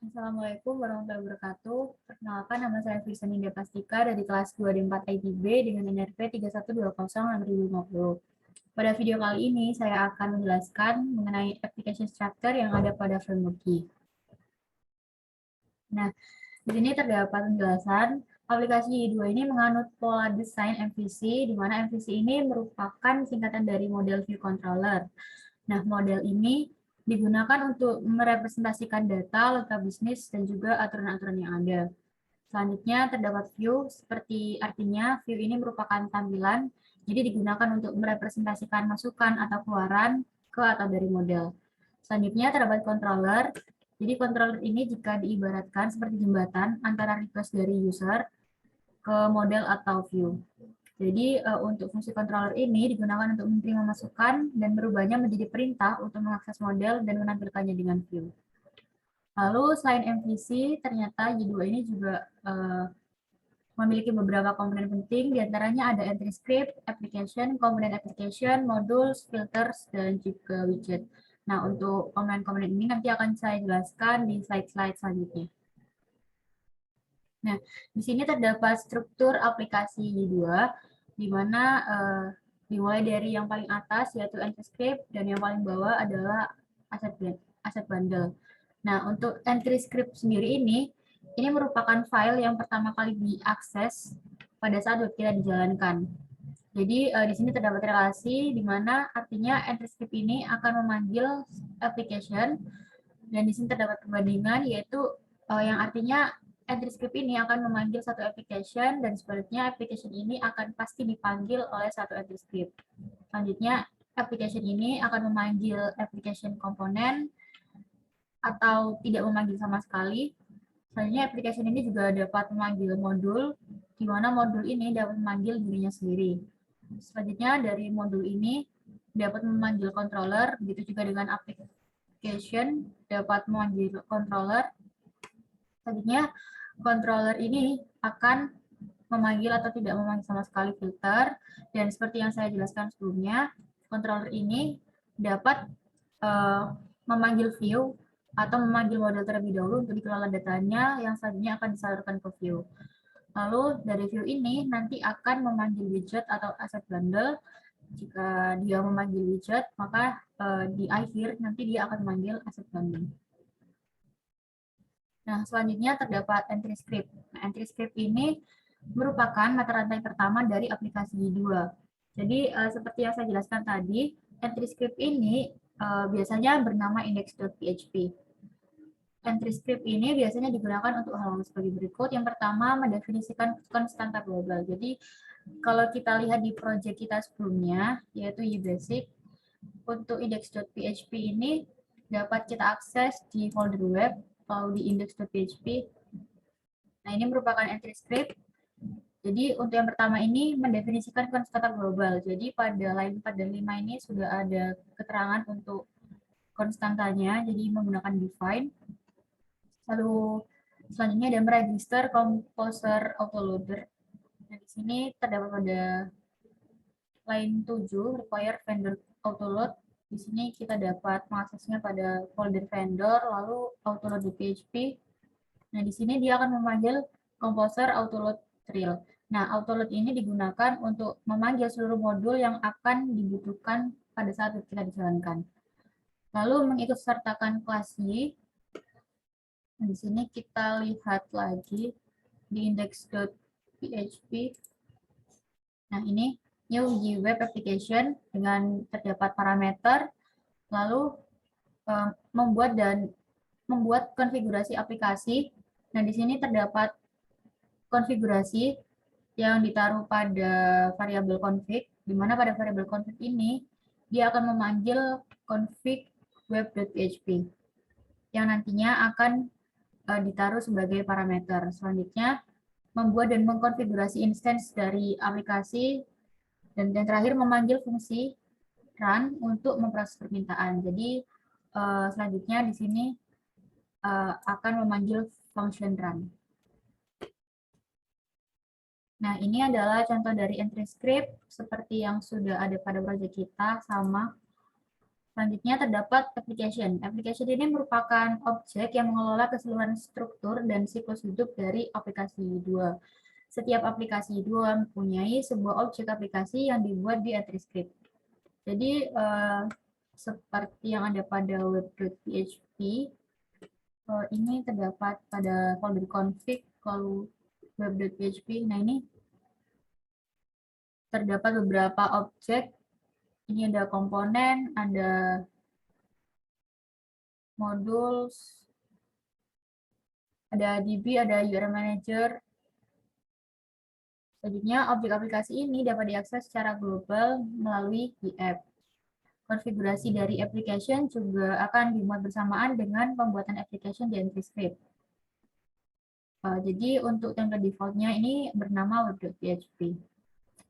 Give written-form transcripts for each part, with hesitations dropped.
Assalamualaikum warahmatullahi wabarakatuh. Perkenalkan, nama saya Firsa Nindya Pastika dari kelas 2D4 ITB dengan NRP 3120/2050. Pada video kali ini, saya akan menjelaskan mengenai application structure yang ada pada framework. Nah, di sini terdapat penjelasan aplikasi Y2 ini menganut pola desain MVC, di mana MVC ini merupakan singkatan dari model view controller. Nah, model ini digunakan untuk merepresentasikan data, logika bisnis, dan juga aturan-aturan yang ada. Selanjutnya terdapat view, seperti artinya view ini merupakan tampilan, jadi digunakan untuk merepresentasikan masukan atau keluaran ke atau dari model. Selanjutnya terdapat controller, jadi controller ini jika diibaratkan seperti jembatan antara request dari user ke model atau view. Jadi untuk fungsi controller ini digunakan untuk menerima masukan dan merubahnya menjadi perintah untuk mengakses model dan menampilkannya dengan view. Lalu selain MVC, ternyata Y2 ini juga memiliki beberapa komponen penting, diantaranya ada entry script, application, komponen application, modules, filters, dan juga widget. Nah, untuk komponen-komponen ini nanti akan saya jelaskan di slide-slide selanjutnya. Nah, di sini terdapat struktur aplikasi Y2, di mana dimulai dari yang paling atas, yaitu entry script, dan yang paling bawah adalah asset bundle. Nah, untuk entry script sendiri ini merupakan file yang pertama kali diakses pada saat web kita dijalankan. Jadi di sini terdapat relasi di mana artinya entry script ini akan memanggil application, dan di sini terdapat perbandingan yaitu yang artinya entry script ini akan memanggil satu application dan sebaliknya application ini akan pasti dipanggil oleh satu entry script. Selanjutnya application ini akan memanggil application komponen atau tidak memanggil sama sekali. Selanjutnya application ini juga dapat memanggil modul, di mana modul ini dapat memanggil dirinya sendiri. Selanjutnya dari modul ini dapat memanggil controller, begitu juga dengan application dapat memanggil controller. Selanjutnya controller ini akan memanggil atau tidak memanggil sama sekali filter, dan seperti yang saya jelaskan sebelumnya, controller ini dapat memanggil view atau memanggil model terlebih dahulu untuk dikelola datanya yang selanjutnya akan disalurkan ke view. Lalu dari view ini nanti akan memanggil widget atau asset bundle. Jika dia memanggil widget, maka di akhir nanti dia akan memanggil asset bundle. Nah, selanjutnya terdapat entry script. Nah, entry script ini merupakan mata rantai pertama dari aplikasi Y2. Jadi, seperti yang saya jelaskan tadi, entry script ini biasanya bernama index.php. Entry script ini biasanya digunakan untuk hal-hal sebagai berikut. Yang pertama, mendefinisikan konstanta global. Jadi, kalau kita lihat di project kita sebelumnya, yaitu YBasic, untuk index.php ini dapat kita akses di folder web atau di index.php. Nah, ini merupakan entry script. Jadi, untuk yang pertama ini mendefinisikan konstanta global. Jadi, pada line 4 dan 5 ini sudah ada keterangan untuk konstantanya, jadi menggunakan define. Lalu, selanjutnya ada meregister composer autoloader. Nah, di sini terdapat pada line 7, require vendor autoload. Di sini kita dapat mengaksesnya pada folder vendor, lalu autoload di PHP. Nah, di sini dia akan memanggil composer autoload trial. Nah, autoload ini digunakan untuk memanggil seluruh modul yang akan dibutuhkan pada saat kita dijalankan. Lalu mengikutsertakan kelas Y. Nah, di sini kita lihat lagi di index.php. Nah, ini new Y web application dengan terdapat parameter, lalu membuat konfigurasi aplikasi. Nah, di sini terdapat konfigurasi yang ditaruh pada variabel config, di mana pada variabel config ini dia akan memanggil config web.php yang nantinya akan ditaruh sebagai parameter. Selanjutnya, membuat dan mengkonfigurasi instance dari aplikasi, dan yang terakhir memanggil fungsi run untuk memproses permintaan. Jadi selanjutnya di sini akan memanggil function run. Nah, ini adalah contoh dari entry script seperti yang sudah ada pada project kita, sama. Selanjutnya terdapat application. Application ini merupakan objek yang mengelola keseluruhan struktur dan siklus hidup dari aplikasi dua. Setiap aplikasi dua mempunyai sebuah objek aplikasi yang dibuat di AntriScript. Jadi seperti yang ada pada web.php, ini terdapat pada folder config kalau web.php. Nah, ini terdapat beberapa objek. Ini ada komponen, ada modules, ada DB, ada URL manager. Selanjutnya, objek aplikasi ini dapat diakses secara global melalui app. Konfigurasi dari application juga akan dimuat bersamaan dengan pembuatan application di AntriScript. Jadi untuk template defaultnya ini bernama web.php.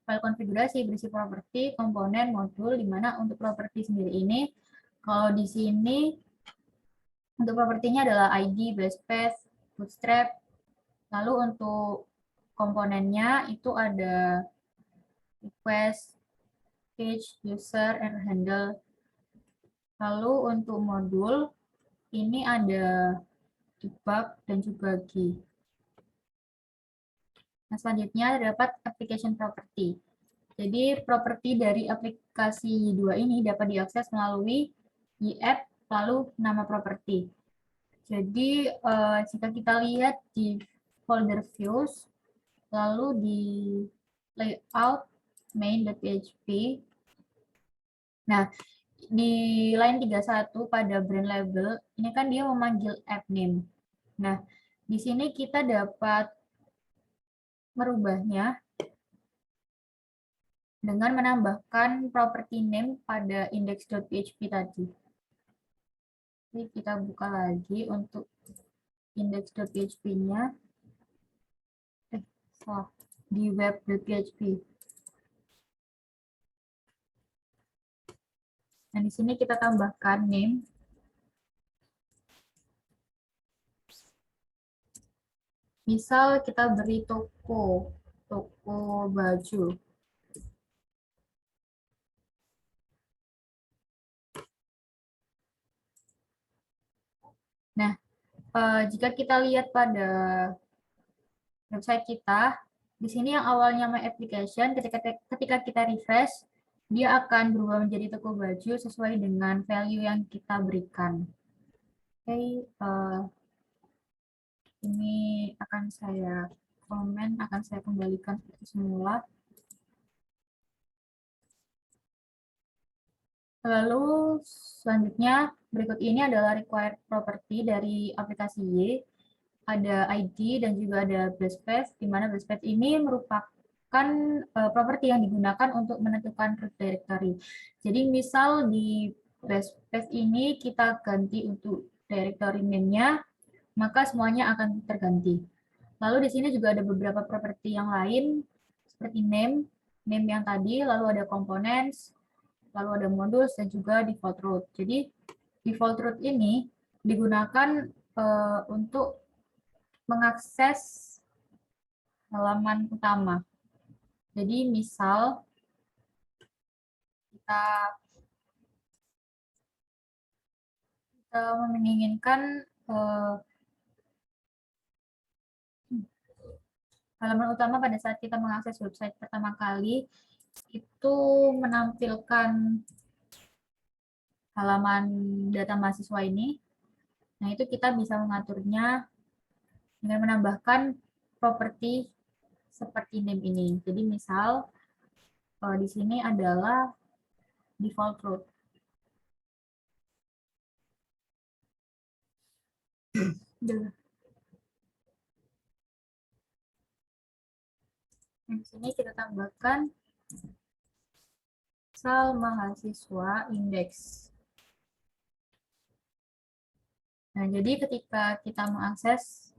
File konfigurasi berisi properti, komponen, modul, di mana untuk properti sendiri ini, kalau di sini untuk propertinya adalah ID, base path, bootstrap. Lalu untuk komponennya itu ada request, page, user, and handle. Lalu untuk modul ini ada debug dan juga key. Nah, selanjutnya terdapat application property. Jadi properti dari aplikasi dua ini dapat diakses melalui app lalu nama properti. Jadi jika kita lihat di folder views lalu di layout main.php. Nah, di line 31 pada brand label, ini kan dia memanggil app name. Nah, di sini kita dapat merubahnya dengan menambahkan property name pada index.php tadi. Jadi kita buka lagi untuk index.php-nya. Di web.php. Nah, di sini kita tambahkan name. Misal kita beri toko baju. Nah, jika kita lihat pada website kita, di sini yang awalnya my application, ketika kita refresh, dia akan berubah menjadi toko baju sesuai dengan value yang kita berikan. Oke, ini akan saya komen, akan saya kembalikan seperti semula. Lalu selanjutnya berikut ini adalah required property dari aplikasi Y. Ada ID dan juga ada base path, di mana base path ini merupakan properti yang digunakan untuk menentukan root directory. Jadi misal di base path ini kita ganti untuk directory name-nya, maka semuanya akan terganti. Lalu di sini juga ada beberapa properti yang lain seperti name yang tadi, lalu ada components, lalu ada modules dan juga default root. Jadi default root ini digunakan untuk mengakses halaman utama. Jadi misal kita menginginkan halaman utama pada saat kita mengakses website pertama kali itu menampilkan halaman data mahasiswa ini. Nah, itu kita bisa mengaturnya dengan menambahkan properti seperti name ini. Jadi misal di sini adalah default root. Di sini kita tambahkan sal mahasiswa indeks. Nah, jadi ketika kita mengakses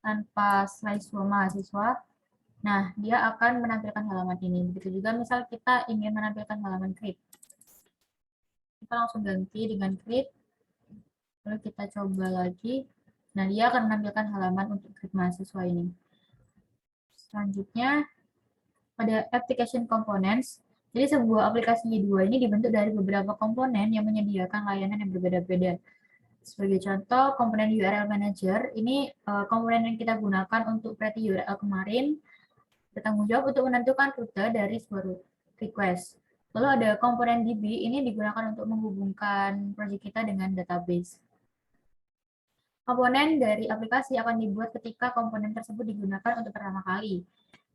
tanpa slideshow mahasiswa, nah dia akan menampilkan halaman ini. Begitu juga misal kita ingin menampilkan halaman create. Kita langsung ganti dengan create. Lalu kita coba lagi. Nah, dia akan menampilkan halaman untuk create mahasiswa ini. Selanjutnya, pada application components, Jadi sebuah aplikasi Y2 ini dibentuk dari beberapa komponen yang menyediakan layanan yang berbeda-beda. Sebagai contoh, komponen URL Manager, ini komponen yang kita gunakan untuk pretty URL kemarin, bertanggung jawab untuk menentukan rute dari sebuah request. Lalu ada komponen DB, ini digunakan untuk menghubungkan project kita dengan database. Komponen dari aplikasi akan dibuat ketika komponen tersebut digunakan untuk pertama kali.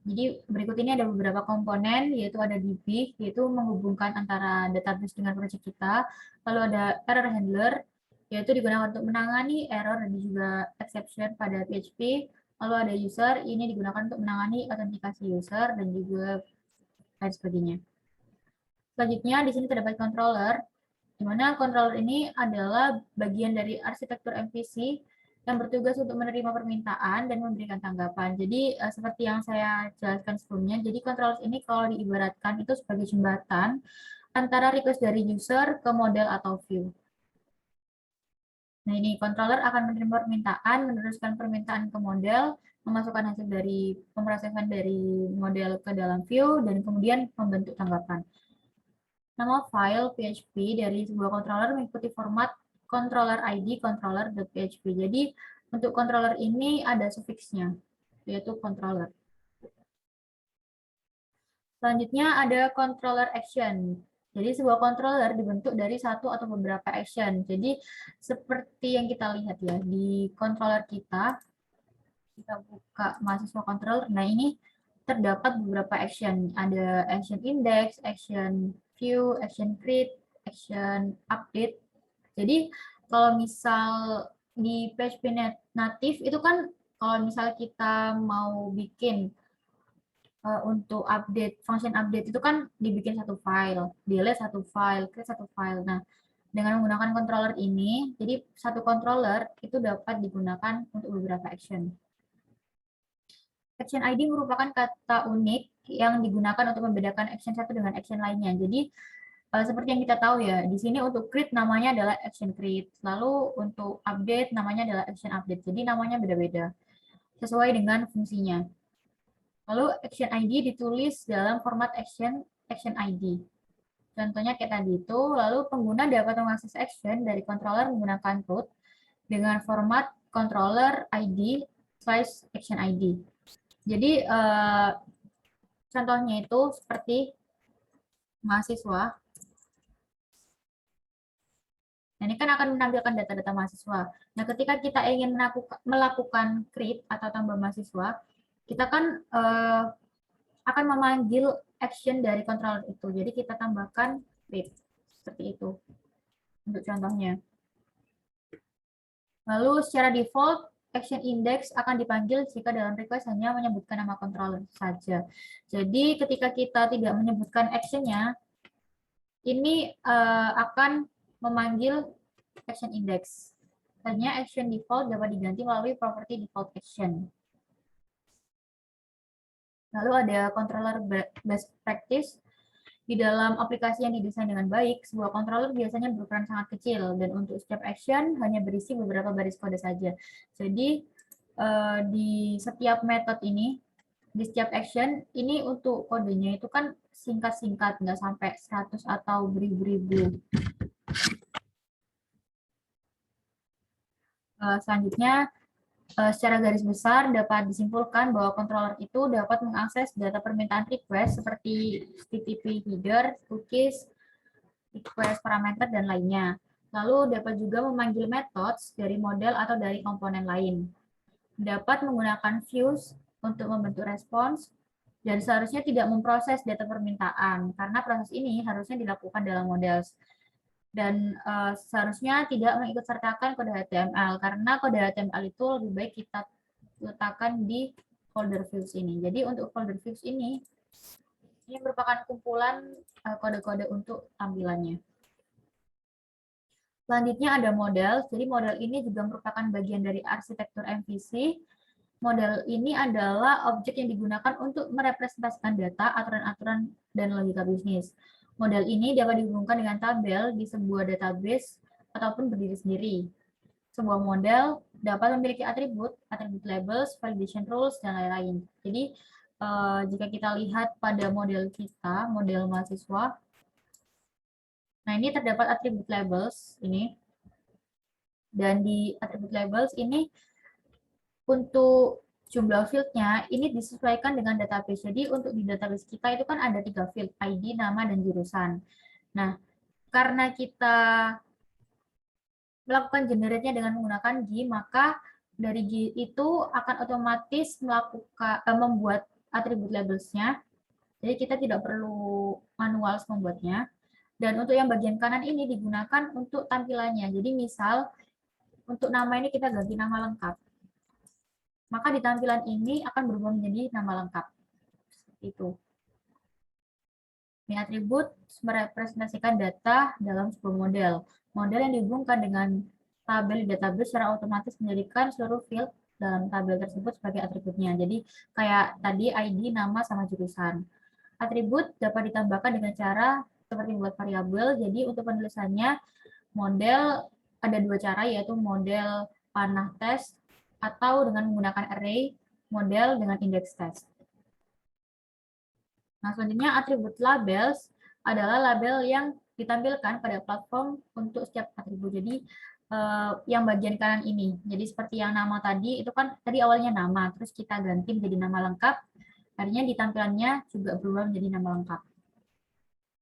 Jadi berikut ini ada beberapa komponen, yaitu ada DB, yaitu menghubungkan antara database dengan project kita. Lalu ada error handler, yaitu digunakan untuk menangani error dan juga exception pada PHP. Lalu ada user, ini digunakan untuk menangani autentikasi user dan juga lain sebagainya. Selanjutnya di sini terdapat controller, di mana controller ini adalah bagian dari arsitektur MVC yang bertugas untuk menerima permintaan dan memberikan tanggapan. Jadi seperti yang saya jelaskan sebelumnya, jadi controller ini kalau diibaratkan itu sebagai jembatan antara request dari user ke model atau view. Nah ini controller akan menerima permintaan, meneruskan permintaan ke model, memasukkan hasil dari pemrosesan dari model ke dalam view, dan kemudian membentuk tanggapan. Nama file PHP dari sebuah controller mengikuti format controller ID controller.php. Jadi untuk controller ini ada sufiksnya, yaitu controller. Selanjutnya ada controller action. Jadi sebuah controller dibentuk dari satu atau beberapa action. Jadi seperti yang kita lihat ya di controller kita buka mahasiswa controller. Nah ini terdapat beberapa action. Ada action index, action view, action create, action update. Jadi kalau misal di PHP native itu kan kalau misal kita mau bikin untuk update, function update itu kan dibikin satu file, delete satu file, create satu file. Nah, dengan menggunakan controller ini, jadi satu controller itu dapat digunakan untuk beberapa action. Action ID merupakan kata unik yang digunakan untuk membedakan action satu dengan action lainnya. Jadi seperti yang kita tahu ya, di sini untuk create namanya adalah action create, lalu untuk update namanya adalah action update. Jadi namanya beda-beda sesuai dengan fungsinya. Lalu action ID ditulis dalam format action ID. Contohnya kayak tadi itu, lalu pengguna dapat mengakses action dari controller menggunakan root dengan format controller ID / action ID. Jadi contohnya itu seperti mahasiswa. Nah, ini kan akan menampilkan data-data mahasiswa. Nah, ketika kita ingin melakukan create atau tambah mahasiswa, kita kan akan memanggil action dari controller itu. Jadi kita tambahkan create seperti itu untuk contohnya. Lalu secara default action index akan dipanggil jika dalam request hanya menyebutkan nama controller saja. Jadi ketika kita tidak menyebutkan actionnya, ini akan memanggil action index. Hanya action default dapat diganti melalui property default action. Lalu ada controller best practice. Di dalam aplikasi yang didesain dengan baik, sebuah controller biasanya berukuran sangat kecil dan untuk setiap action hanya berisi beberapa baris kode saja. Jadi di setiap metode ini, di setiap action ini untuk kodenya itu kan singkat-singkat, nggak sampai 100 atau beribu-ribu. Selanjutnya, secara garis besar dapat disimpulkan bahwa controller itu dapat mengakses data permintaan request seperti HTTP header, cookies, request parameter, dan lainnya. Lalu dapat juga memanggil methods dari model atau dari komponen lain. Dapat menggunakan views untuk membentuk respons, dan seharusnya tidak memproses data permintaan, karena proses ini harusnya dilakukan dalam model. Dan seharusnya tidak mengikutsertakan kode HTML, karena kode HTML itu lebih baik kita letakkan di folder views ini. Jadi untuk folder views ini merupakan kumpulan kode-kode untuk tampilannya. Selanjutnya ada model. Jadi model ini juga merupakan bagian dari arsitektur MVC. Model ini adalah objek yang digunakan untuk merepresentasikan data, aturan-aturan, dan logika bisnis. Model ini dapat dihubungkan dengan tabel di sebuah database ataupun berdiri sendiri. Sebuah model dapat memiliki atribut labels, validation rules, dan lain-lain. Jadi jika kita lihat pada model kita, model mahasiswa, nah ini terdapat atribut labels ini, dan di atribut labels ini untuk jumlah fieldnya ini disesuaikan dengan database. Jadi untuk di database kita itu kan ada 3 field, ID, nama, dan jurusan. Nah, karena kita melakukan generate-nya dengan menggunakan G, maka dari G itu akan otomatis membuat atribut labels-nya. Jadi kita tidak perlu manual membuatnya. Dan untuk yang bagian kanan ini digunakan untuk tampilannya. Jadi misal untuk nama ini kita ganti nama lengkap. Maka di tampilan ini akan berubah menjadi nama lengkap. Itu. Ini atribut merepresentasikan data dalam sebuah model. Model yang dihubungkan dengan tabel di database secara otomatis menjadikan seluruh field dalam tabel tersebut sebagai atributnya. Jadi kayak tadi ID, nama, sama jurusan. Atribut dapat ditambahkan dengan cara seperti membuat variabel. Jadi untuk penulisannya model ada 2 cara, yaitu model panah test atau dengan menggunakan array, model dengan index test. Nah, selanjutnya atribut labels adalah label yang ditampilkan pada platform untuk setiap atribut. Jadi yang bagian kanan ini. Jadi seperti yang nama tadi, itu kan tadi awalnya nama, terus kita ganti menjadi nama lengkap. Akhirnya di tampilannya juga berubah menjadi nama lengkap.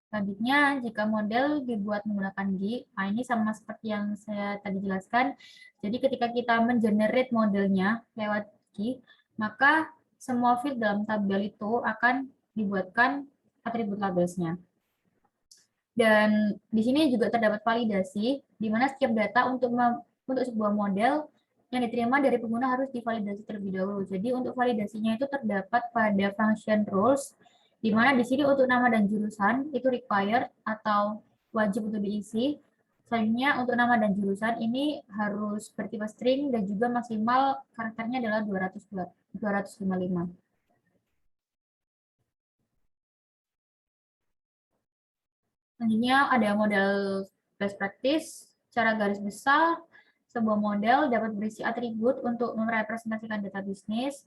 Selanjutnya, jika model dibuat menggunakan G, nah ini sama seperti yang saya tadi jelaskan. Jadi ketika kita mengenerate modelnya lewat G, maka semua field dalam tabel itu akan dibuatkan atribut labelsnya. Dan di sini juga terdapat validasi, di mana setiap data untuk sebuah model yang diterima dari pengguna harus divalidasi terlebih dahulu. Jadi untuk validasinya itu terdapat pada function rules, di mana di sini untuk nama dan jurusan itu required atau wajib untuk diisi. Selanjutnya untuk nama dan jurusan ini harus bertipe string dan juga maksimal karakternya adalah 255. Selanjutnya ada model best practice. Secara garis besar, sebuah model dapat berisi atribut untuk merepresentasikan data bisnis,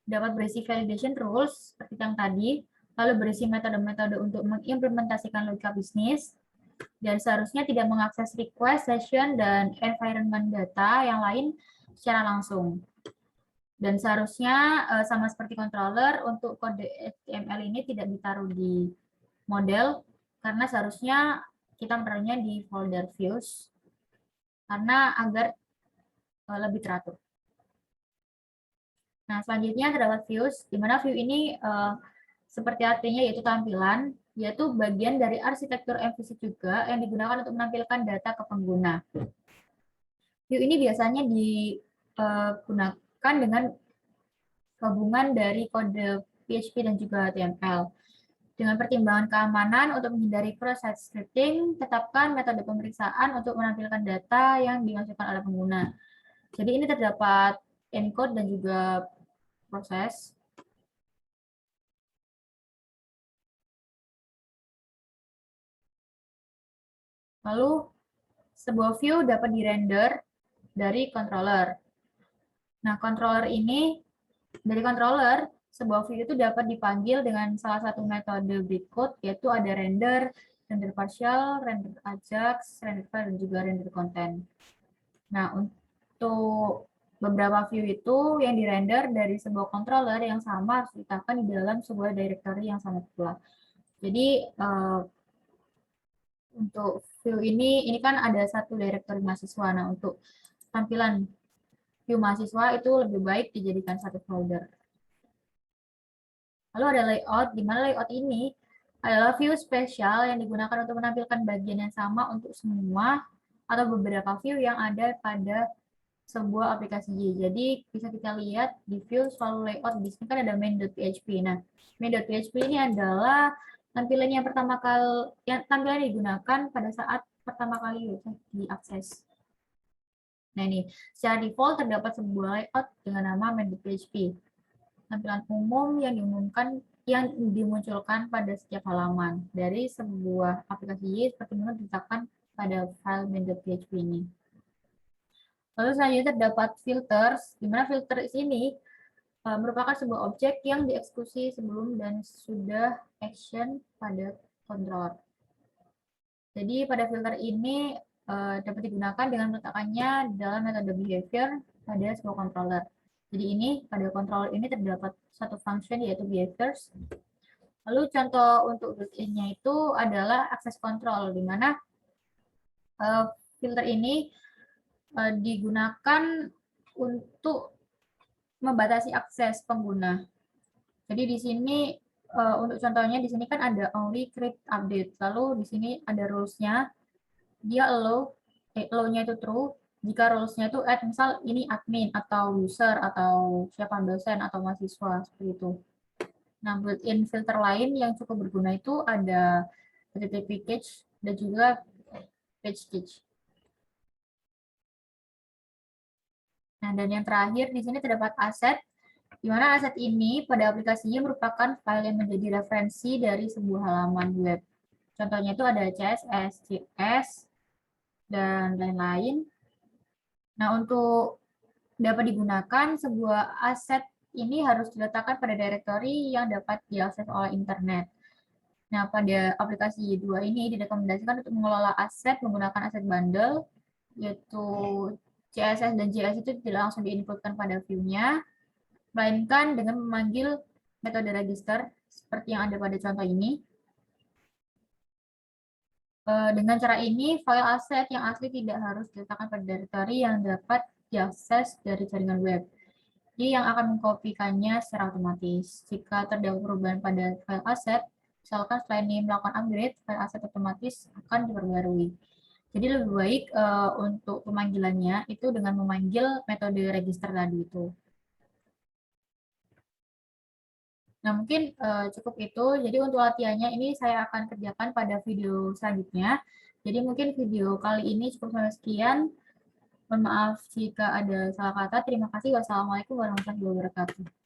dapat berisi validation rules seperti yang tadi, lalu berisi metode-metode untuk mengimplementasikan logika bisnis, dan seharusnya tidak mengakses request, session, dan environment data yang lain secara langsung. Dan seharusnya sama seperti controller, untuk kode HTML ini tidak ditaruh di model, karena seharusnya kita menaruhnya di folder views, karena agar lebih teratur. Nah, selanjutnya terdapat views, di mana view ini seperti artinya yaitu tampilan, yaitu bagian dari arsitektur MVC juga yang digunakan untuk menampilkan data ke pengguna. View ini biasanya digunakan dengan gabungan dari kode PHP dan juga HTML. Dengan pertimbangan keamanan untuk menghindari cross-site scripting, tetapkan metode pemeriksaan untuk menampilkan data yang dimasukkan oleh pengguna. Jadi ini terdapat encode dan juga proses. Lalu sebuah view dapat dirender dari controller. Nah, controller ini dari controller sebuah view itu dapat dipanggil dengan salah satu metode breakcode, yaitu ada render, render partial, render ajax, render file, dan juga render content. Nah, untuk beberapa view itu yang dirender dari sebuah controller yang sama harus diletakkan di dalam sebuah directory yang sama pula. Jadi untuk view ini kan ada satu directory mahasiswa. Nah, untuk tampilan view mahasiswa itu lebih baik dijadikan satu folder. Lalu ada layout, di mana layout ini adalah view spesial yang digunakan untuk menampilkan bagian yang sama untuk semua atau beberapa view yang ada pada sebuah aplikasi. Jadi bisa kita lihat di view selalu layout, di sini kan ada main.php. Nah, main.php ini adalah tampilan yang tampilan yang digunakan pada saat pertama kali diakses. Nah ini, secara default terdapat sebuah layout dengan nama main.php. Tampilan umum yang dimunculkan pada setiap halaman dari sebuah aplikasi seperti mana diletakkan pada file main.php ini. Lalu selanjutnya terdapat filters, di mana filters ini merupakan sebuah objek yang dieksekusi sebelum dan sudah action pada controller. Jadi pada filter ini dapat digunakan dengan meletakkannya dalam metode behavior pada sebuah controller. Jadi ini pada controller ini terdapat satu function yaitu behaviors. Lalu contoh untuk built-in-nya itu adalah access control, di mana filter ini digunakan untuk membatasi akses pengguna. Jadi di sini untuk contohnya di sini kan ada only create update. Lalu di sini ada rules-nya. Dia allow-nya itu true jika rules-nya itu add misal ini admin atau user atau siapa dosen atau mahasiswa seperti itu. Nah, built-in filter lain yang cukup berguna itu ada HTTP cache dan juga page cache. Nah, dan yang terakhir di sini terdapat aset, di mana aset ini pada aplikasinya merupakan file yang menjadi referensi dari sebuah halaman web. Contohnya itu ada CSS, JS, dan lain-lain. Nah, untuk dapat digunakan, sebuah aset ini harus diletakkan pada directory yang dapat diakses oleh internet. Nah, pada aplikasi 2 ini direkomendasikan untuk mengelola aset menggunakan aset bundle, yaitu CSS dan JS itu tidak langsung diinputkan pada view-nya, melainkan dengan memanggil metode register seperti yang ada pada contoh ini. Dengan cara ini, file aset yang asli tidak harus diletakkan pada directory yang dapat diakses dari jaringan web. Jadi yang akan mengkopikannya secara otomatis. Jika terdapat perubahan pada file aset, misalkan setelah ini melakukan upgrade, file aset otomatis akan diperbarui. Jadi lebih baik untuk pemanggilannya itu dengan memanggil metode register tadi itu. Nah, mungkin cukup itu. Jadi untuk latihannya ini saya akan kerjakan pada video selanjutnya. Jadi mungkin video kali ini cukup sampai sekian. Mohon maaf jika ada salah kata. Terima kasih. Wassalamualaikum warahmatullahi wabarakatuh.